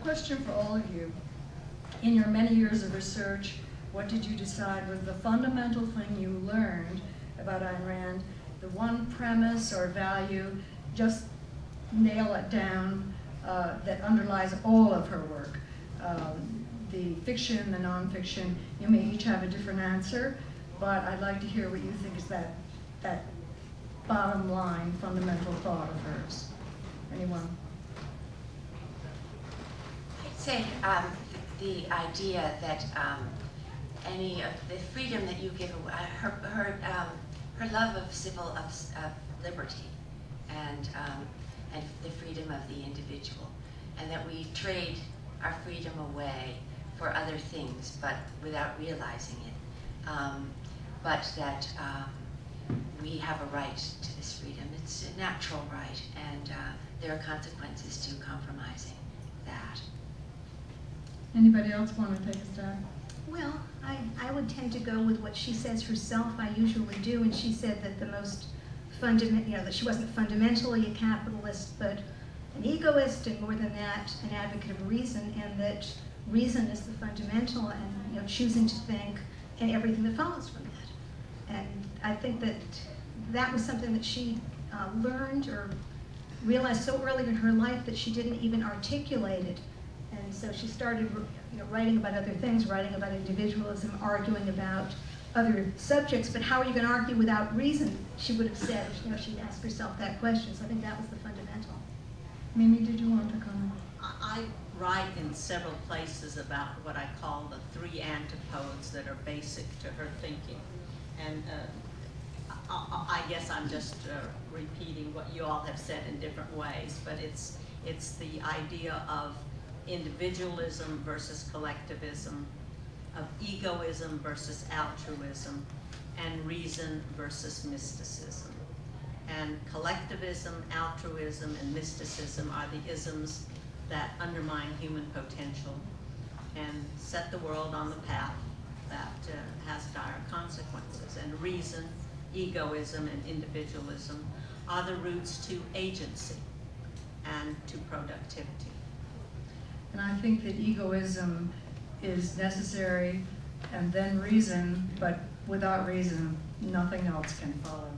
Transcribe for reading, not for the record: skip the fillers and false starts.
question for all of you. In your many years of research, what did you decide was the fundamental thing you learned about Ayn Rand, the one premise or value, just nail it down, that underlies all of her work? The fiction, the nonfiction, you may each have a different answer, but I'd like to hear what you think is that bottom line, fundamental thought of hers. Anyone? I'd say the idea that any of the freedom that you give away, her love of liberty and the freedom of the individual, and that we trade our freedom away for other things, but without realizing it. But that we have a right to this freedom. It's a natural right, and there are consequences to compromising that. Anybody else want to take a stab? Well, I would tend to go with what she says herself. I usually do, and she said that the most that she wasn't fundamentally a capitalist, but an egoist, and more than that, an advocate of reason, and that reason is the fundamental, and choosing to think, and everything that follows from that. And I think that that was something that she learned or realized so early in her life that she didn't even articulate it. And so she started writing about other things, writing about individualism, arguing about other subjects, but how are you going to argue without reason? She would have said, she'd ask herself that question. So I think that was the fundamental. Mimi, did you want to comment? I write in several places about what I call the three antipodes that are basic to her thinking. And I guess I'm just repeating what you all have said in different ways, but it's the idea of individualism versus collectivism, of egoism versus altruism, and reason versus mysticism. And collectivism, altruism, and mysticism are the isms that undermine human potential and set the world on the path that has dire consequences. And reason, egoism, and individualism are the roots to agency and to productivity. And I think that egoism is necessary, and then reason, but without reason, nothing else can follow.